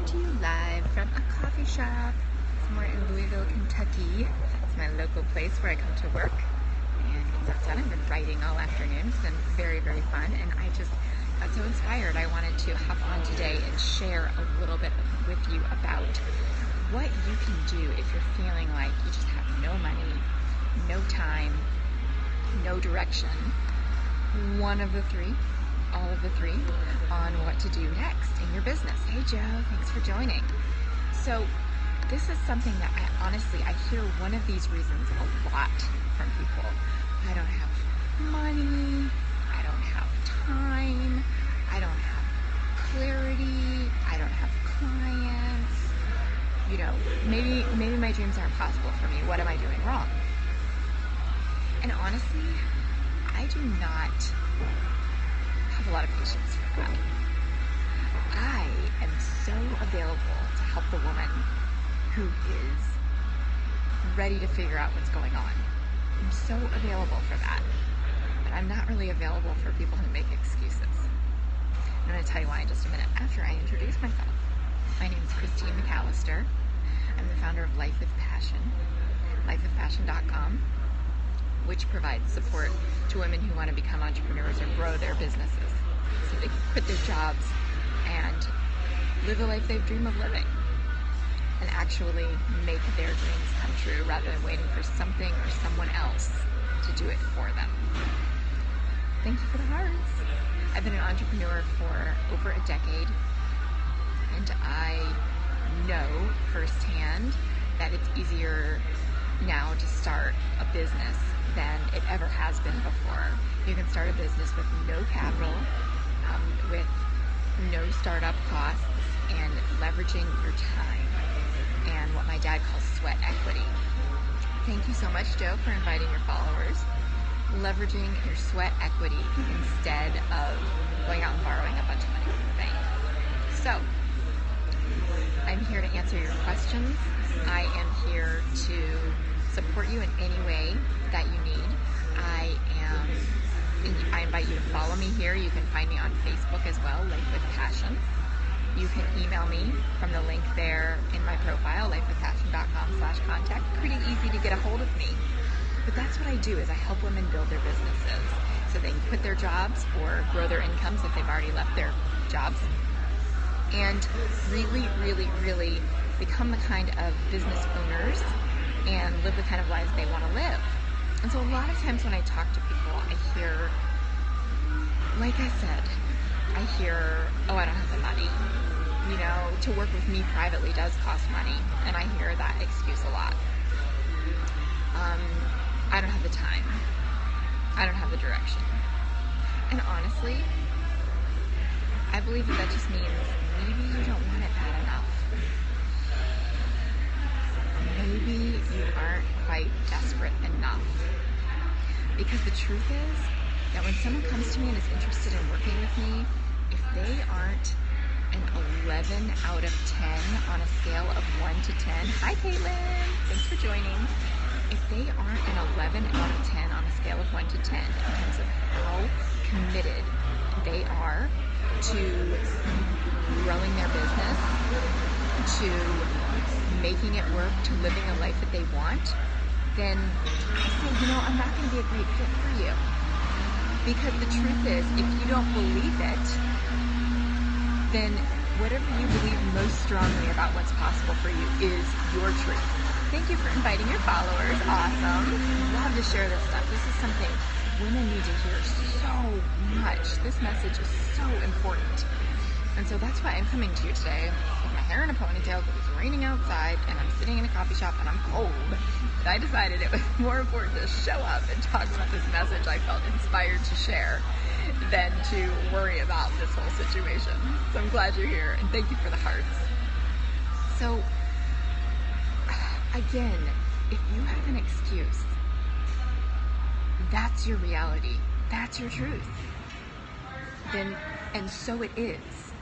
to you live from a coffee shop somewhere in Louisville, Kentucky. It's my local place where I come to work, and it's outside. I've been writing all afternoon. It's been very, very fun, and I just got so inspired. I wanted to hop on today and share a little bit with you about what you can do if you're feeling like you just have no money, no time, no direction. One of the three, all of the three, on what to do next in your business. Hey Joe, thanks for joining. So this is something that I hear one of these reasons a lot from people. I don't have money, I don't have time, I don't have clarity, I don't have clients. You know, maybe my dreams aren't possible for me. What am I doing wrong? And honestly, I do not have a lot of patience for that. I am so available to help the woman who is ready to figure out what's going on. I'm so available for that. But I'm not really available for people who make excuses. I'm going to tell you why in just a minute after I introduce myself. My name is McAlister. I'm the founder of Life with Passion, lifewithpassion.com, which provides support to women who want to become entrepreneurs or grow their businesses so they can quit their jobs and live the life they dream of living and actually make their dreams come true rather than waiting for something or someone else to do it for them. Thank you for the hearts. I've been an entrepreneur for over a decade, and I know firsthand that it's easier now to start a business than it ever has been before. You can start a business with no capital, with no startup costs, and leveraging your time and what my dad calls sweat equity. Thank you so much, Joe, for inviting your followers. Leveraging your sweat equity instead of going out and borrowing a bunch of money from the bank. So, I'm here to answer your questions. I am here to support you in any way that you need. I invite you to follow me here. You can find me on Facebook as well, Life with Passion. You can email me from the link there in my profile, lifewithpassion.com/contact. Pretty easy to get a hold of me. But that's what I do, is I help women build their businesses so they can quit their jobs or grow their incomes if they've already left their jobs, and really, really, really become the kind of business owners and live the kind of lives they want to live. And so a lot of times when I talk to people, I hear, like I said, oh, I don't have the money. You know, to work with me privately does cost money, and I hear that excuse a lot. I don't have the time. I don't have the direction. And honestly, I believe that just means maybe you don't want it bad enough. Maybe you aren't quite desperate enough. Because the truth is that when someone comes to me and is interested in working with me, if they aren't an 11 out of 10 on a scale of 1 to 10, hi Caitlin, thanks for joining. If they aren't an 11 out of 10 on a scale of 1 to 10 in terms of how committed they are to growing their business, to making it work, to living a life that they want, then I say, I'm not going to be a great fit for you. Because the truth is, if you don't believe it, then whatever you believe most strongly about what's possible for you is your truth. Thank you for inviting your followers. Awesome. Love to share this stuff. This is something women need to hear so much. This message is so important. And so that's why I'm coming to you today with my hair in a ponytail because it's raining outside and I'm sitting in a coffee shop and I'm cold. But I decided it was more important to show up and talk about this message I felt inspired to share than to worry about this whole situation. So I'm glad you're here, and thank you for the hearts. So, again, if you have an excuse, that's your reality. That's your truth. Then, and so it is,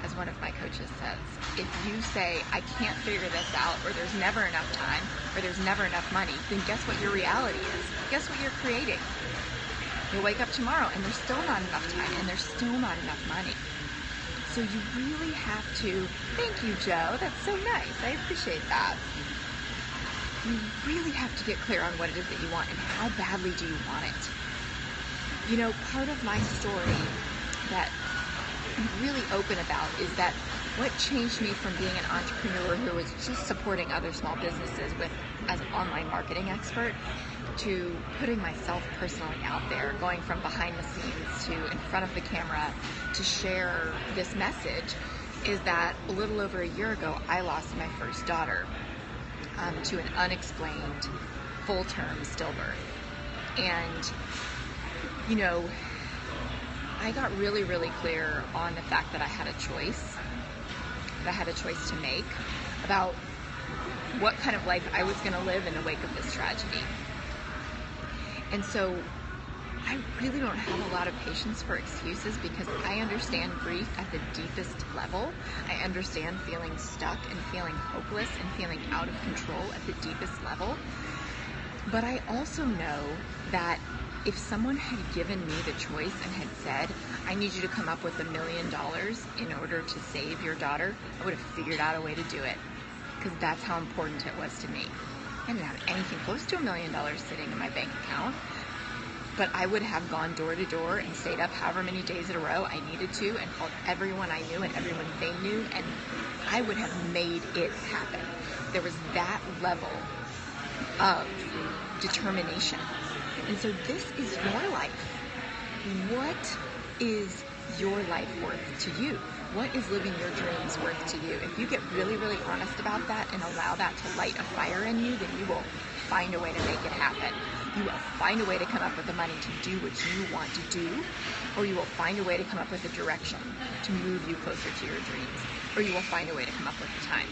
as one of my coaches says. If you say, I can't figure this out, or there's never enough time, or there's never enough money, then guess what your reality is? Guess what you're creating? You'll wake up tomorrow and there's still not enough time and there's still not enough money. So so you really have to, thank you, Joe, that's so nice, I appreciate that. You really have to get clear on what it is that you want and how badly do you want it. You know, part of my story that I'm really open about is that what changed me from being an entrepreneur who was just supporting other small businesses as an online marketing expert to putting myself personally out there, going from behind the scenes to in front of the camera to share this message, is that a little over a year ago, I lost my first daughter to an unexplained full-term stillbirth. And, you know, I got really, really clear on the fact that I had a choice, to make about what kind of life I was going to live in the wake of this tragedy. And so I really don't have a lot of patience for excuses because I understand grief at the deepest level. I understand feeling stuck and feeling hopeless and feeling out of control at the deepest level. But I also know that if someone had given me the choice and had said, I need you to come up with $1 million in order to save your daughter, I would have figured out a way to do it because that's how important it was to me. I didn't have anything close to $1 million sitting in my bank account, but I would have gone door to door and stayed up however many days in a row I needed to and called everyone I knew and everyone they knew, and I would have made it happen. There was that level of determination. And so this is your life. What is your life worth to you? What is living your dreams worth to you? If you get really, really honest about that and allow that to light a fire in you, then you will find a way to make it happen. You will find a way to come up with the money to do what you want to do, or you will find a way to come up with a direction to move you closer to your dreams, or you will find a way to come up with the time.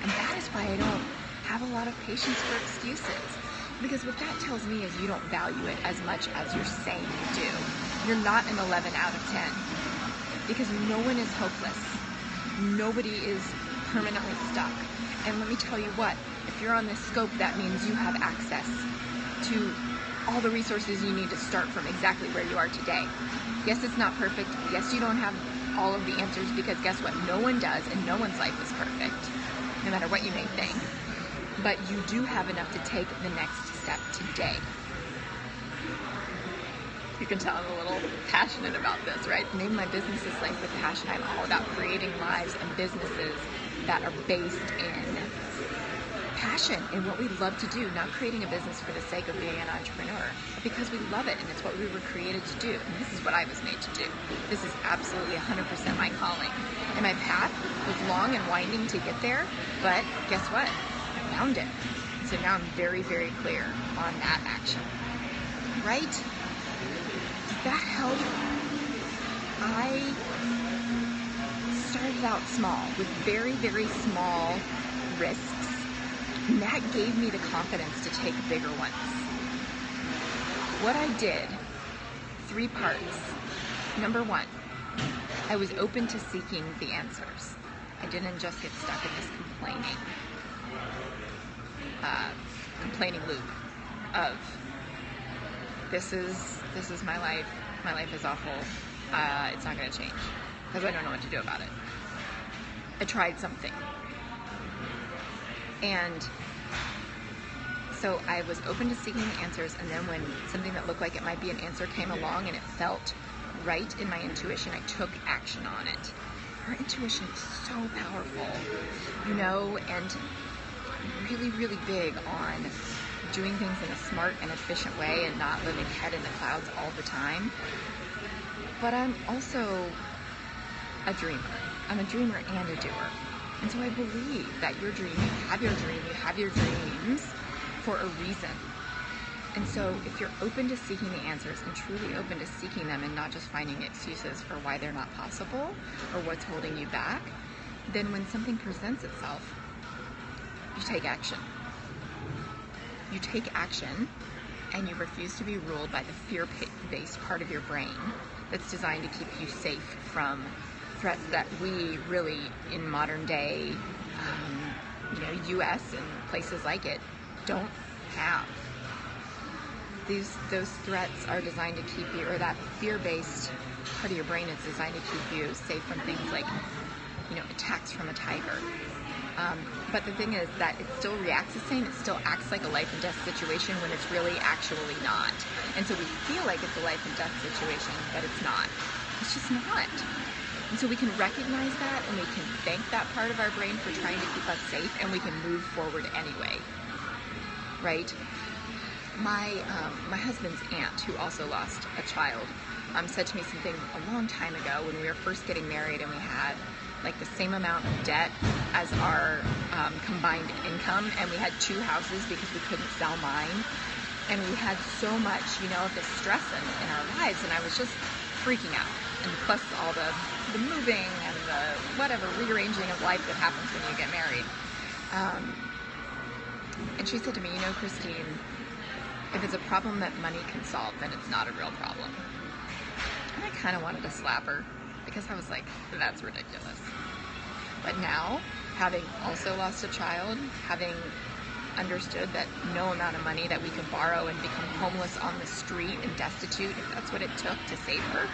And that is why I don't have a lot of patience for excuses. Because what that tells me is you don't value it as much as you're saying you do. You're not an 11 out of 10. Because no one is hopeless. Nobody is permanently stuck. And let me tell you what, if you're on this scope, that means you have access to all the resources you need to start from exactly where you are today. Yes, it's not perfect. Yes, you don't have all of the answers because guess what? No one does, and no one's life is perfect, no matter what you may think. But you do have enough to take the next step today. You can tell I'm a little passionate about this, right? The name of my business is Life with Passion. I'm all about creating lives and businesses that are based in passion, in what we love to do, not creating a business for the sake of being an entrepreneur, but because we love it and it's what we were created to do. And this is what I was made to do. This is absolutely 100% my calling. And my path was long and winding to get there, but guess what? I found it. So now I'm very, very clear on that action. Right? Does that help? I started out small with very, very small risks. And that gave me the confidence to take bigger ones. What I did, 3 parts. Number 1, I was open to seeking the answers. I didn't just get stuck in this complaining loop of this is my life is awful, it's not going to change, because I don't know what to do about it. I tried something. And so I was open to seeking the answers, and then when something that looked like it might be an answer came along and it felt right in my intuition, I took action on it. Our intuition is so powerful, you know, and really, really big on doing things in a smart and efficient way and not living head in the clouds all the time. But I'm also a dreamer. I'm a dreamer and a doer. And so I believe that your dream, you have your dream, you have your dreams for a reason. And so if you're open to seeking the answers and truly open to seeking them and not just finding excuses for why they're not possible or what's holding you back, then when something presents itself, you take action. You take action and you refuse to be ruled by the fear-based part of your brain that's designed to keep you safe from threats that we really, in modern day, US and places like it, don't have. those threats are designed to keep you, or that fear-based part of your brain is designed to keep you safe from things like, attacks from a tiger. But the thing is that it still reacts the same. It still acts like a life and death situation when it's really actually not. And so we feel like it's a life and death situation, but it's not. It's just not. And so we can recognize that, and we can thank that part of our brain for trying to keep us safe, and we can move forward anyway, right? My husband's aunt, who also lost a child, said to me something a long time ago when we were first getting married, and we had like the same amount of debt as our combined income, and we had 2 houses because we couldn't sell mine, and we had so much, of this stress in our lives, and I was just freaking out. And plus all the moving and the whatever rearranging of life that happens when you get married. And she said to me, Christine, if it's a problem that money can solve, then it's not a real problem. And I kind of wanted to slap her because I was like, that's ridiculous. But now, having also lost a child, having understood that no amount of money that we could borrow and become homeless on the street and destitute, if that's what it took to save her,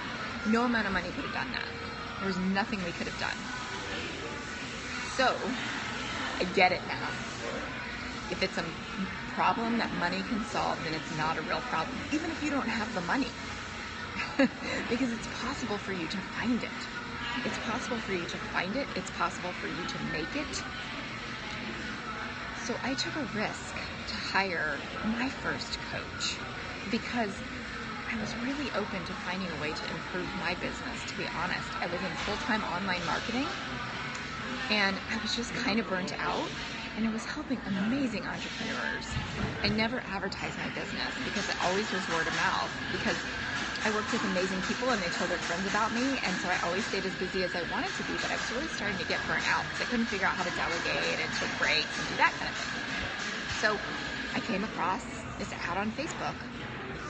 no amount of money could have done that. There was nothing we could have done. So, I get it now. If it's a problem that money can solve, then it's not a real problem, even if you don't have the money. Because it's possible for you to find it. It's possible for you to find it. It's possible for you to make it. So I took a risk to hire my first coach because I was really open to finding a way to improve my business, to be honest. I was in full-time online marketing, and I was just kind of burnt out, and I was helping amazing entrepreneurs. I never advertised my business because it always was word of mouth, because I worked with amazing people and they told their friends about me, and so I always stayed as busy as I wanted to be, but I was really starting to get burnt out because I couldn't figure out how to delegate and take breaks and do that kind of thing. So I came across this ad on Facebook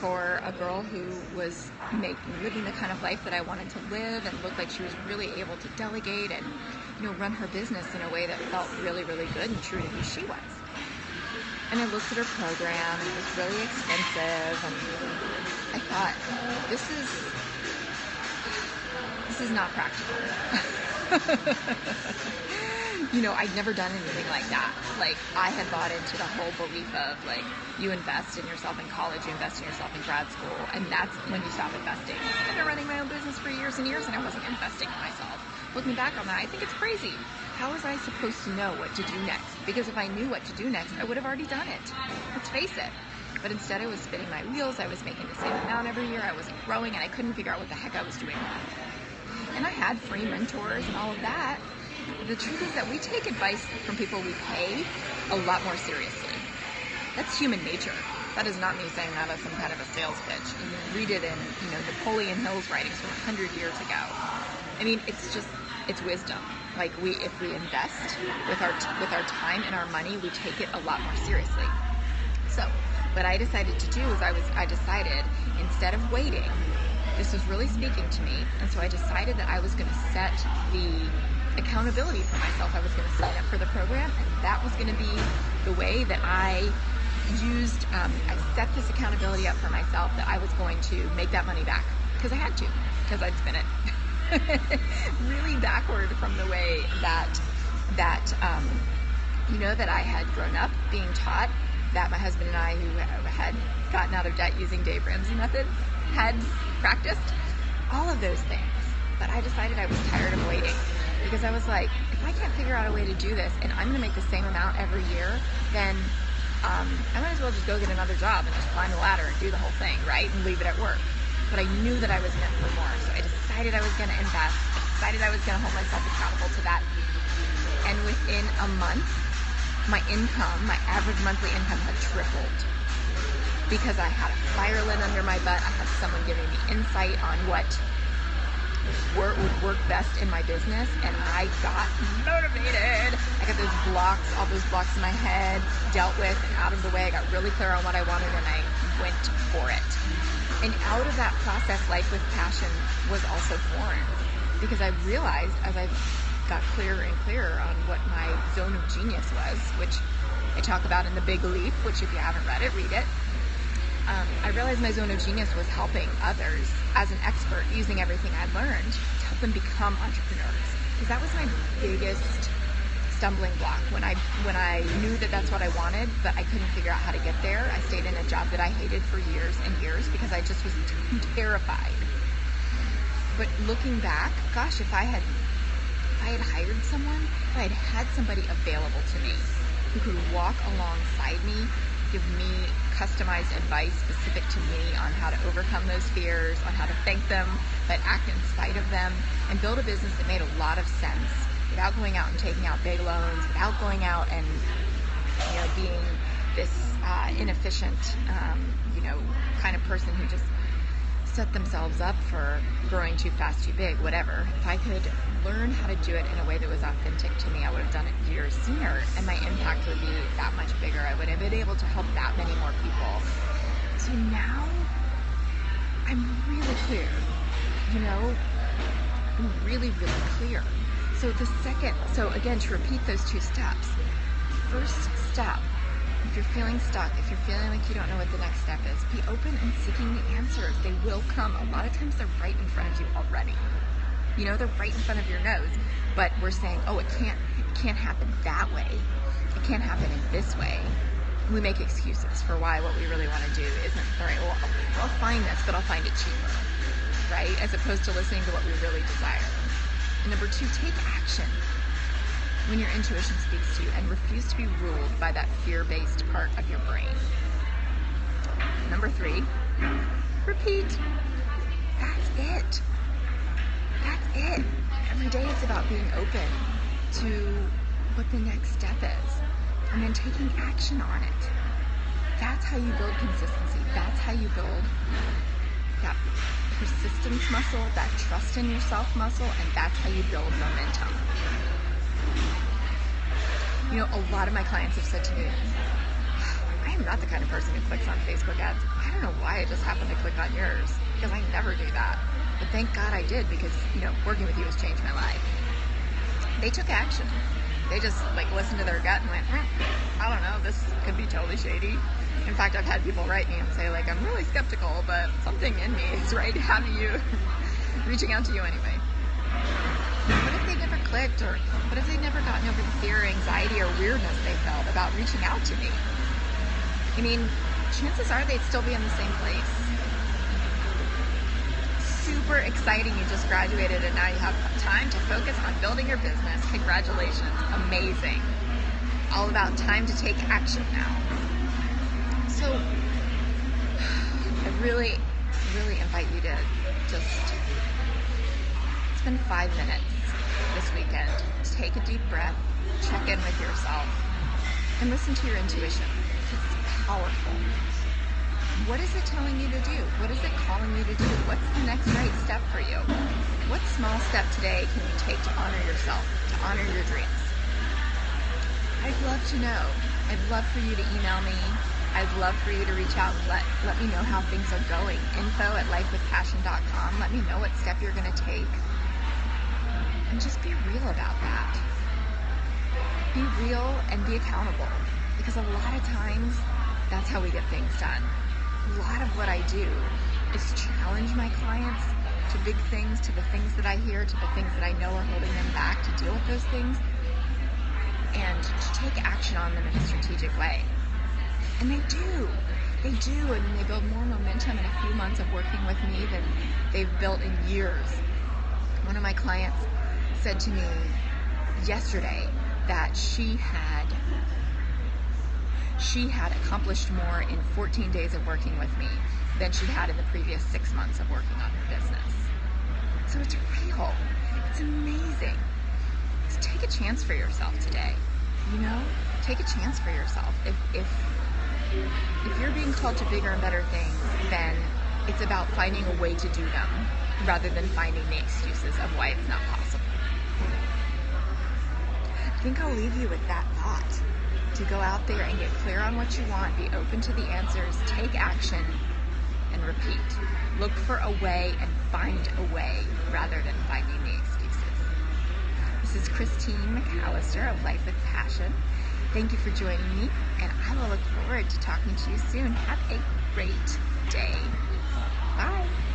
for a girl who was living the kind of life that I wanted to live and looked like she was really able to delegate and run her business in a way that felt really, really good and true to who she was. And I looked at her program, and it was really expensive, and I thought, this is not practical. I'd never done anything like that. Like, I had bought into the whole belief of, like, you invest in yourself in college, you invest in yourself in grad school, and that's when you stop investing. I've been running my own business for years and years, and I wasn't investing in myself. Looking back on that, I think it's crazy. How was I supposed to know what to do next? Because if I knew what to do next, I would have already done it. Let's face it. But instead, I was spinning my wheels, I was making the same amount every year, I wasn't growing, and I couldn't figure out what the heck I was doing wrong. And I had free mentors and all of that. The truth is that we take advice from people we pay a lot more seriously. That's human nature. That is not me saying that as some kind of a sales pitch. You can read it in, Napoleon Hill's writings from 100 years ago. I mean, it's wisdom. Like, if we invest with our time and our money, we take it a lot more seriously. So, what I decided to do is I decided, instead of waiting, this was really speaking to me, and so I decided that I was going to set the accountability for myself. I was going to sign up for the program, and that was going to be the way that I used, I set this accountability up for myself, that I was going to make that money back, because I had to, because I'd spent it really backward from the way that I had grown up being taught, that my husband and I, who had gotten out of debt using Dave Ramsey method, had practiced all of those things. But I decided I was tired of waiting, because I was like, if I can't figure out a way to do this and I'm going to make the same amount every year, then I might as well just go get another job and just climb the ladder and do the whole thing, right? And leave it at work. But I knew that I was meant for more. So I decided I was going to invest. I decided I was going to hold myself accountable to that. And within a month, my average monthly income had tripled. Because I had a fire lit under my butt. I had someone giving me insight on what would work best in my business, and I got motivated. I got all those blocks in my head dealt with and out of the way. I got really clear on what I wanted, and I went for it. And out of that process, Life with Passion was also born, because I realized, as I got clearer and clearer on what my zone of genius was, which I talk about in The Big Leap, which if you haven't read it, read it. I realized my zone of genius was helping others as an expert, using everything I learned to help them become entrepreneurs. Because that was my biggest stumbling block when I knew that that's what I wanted, but I couldn't figure out how to get there. I stayed in a job that I hated for years and years because I just was terrified. But looking back, gosh, if I had hired someone, if I had had somebody available to me who could walk alongside me, give me customized advice specific to me on how to overcome those fears, on how to thank them, but act in spite of them, and build a business that made a lot of sense without going out and taking out big loans, without going out and being this inefficient kind of person who just set themselves up for growing too fast, too big, whatever. If I could learn how to do it in a way that was authentic to me, I would have done it years sooner, and my impact would be that much bigger. I would have been able to help that many more people. So now I'm really clear, I'm really, really clear. So again, to repeat those two steps, first step, if you're feeling stuck, if you're feeling like you don't know what the next step is, be open and seeking the answers. They will come. A lot of times they're right in front of you already. They're right in front of your nose, but we're saying, oh, it can't happen that way. It can't happen in this way. We make excuses for why what we really want to do isn't, all right, well, I'll find this, but I'll find it cheaper, right? As opposed to listening to what we really desire. And number 2, take action when your intuition speaks to you and refuse to be ruled by that fear-based part of your brain. Number 3, repeat. That's it. That's it. Every day it's about being open to what the next step is and then taking action on it. That's how you build consistency. That's how you build that persistence muscle, that trust in yourself muscle, and that's how you build momentum. A lot of my clients have said to me, I am not the kind of person who clicks on Facebook ads. I don't know why I just happened to click on yours, because I never do that. But thank God I did, because, working with you has changed my life. They took action. They just, listened to their gut and went, I don't know, this could be totally shady. In fact, I've had people write me and say, I'm really skeptical, but something in me is right out of you, reaching out to you anyway. What if they never clicked, or what if they'd never gotten over the fear, anxiety, or weirdness they felt about reaching out to me? Chances are they'd still be in the same place. Super exciting, you just graduated and now you have time to focus on building your business. Congratulations, amazing. All about time to take action now. So I really, really invite you to just spend 5 minutes this weekend. Take a deep breath, check in with yourself, and listen to your intuition. It's powerful. What is it telling you to do? What is it calling you to do? What's the next right step for you? What small step today can you take to honor yourself, to honor your dreams? I'd love to know. I'd love for you to email me. I'd love for you to reach out and let me know how things are going. info@lifewithpassion.com. Let me know what step you're going to take. And just be real about that. Be real and be accountable. Because a lot of times, that's how we get things done. A lot of what I do is challenge my clients to big things, to the things that I hear, to the things that I know are holding them back, to deal with those things, and to take action on them in a strategic way. And they do, and they build more momentum in a few months of working with me than they've built in years. One of my clients said to me yesterday that she had accomplished more in 14 days of working with me than she had in the previous 6 months of working on her business. So it's real. It's amazing. So take a chance for yourself today. Take a chance for yourself. If you're being called to bigger and better things, then it's about finding a way to do them rather than finding the excuses of why it's not possible. I think I'll leave you with that thought. To go out there and get clear on what you want, be open to the answers, take action, and repeat. Look for a way and find a way rather than finding the excuses. This is Christine McAlister of Life with Passion. Thank you for joining me, and I will look forward to talking to you soon. Have a great day. Bye.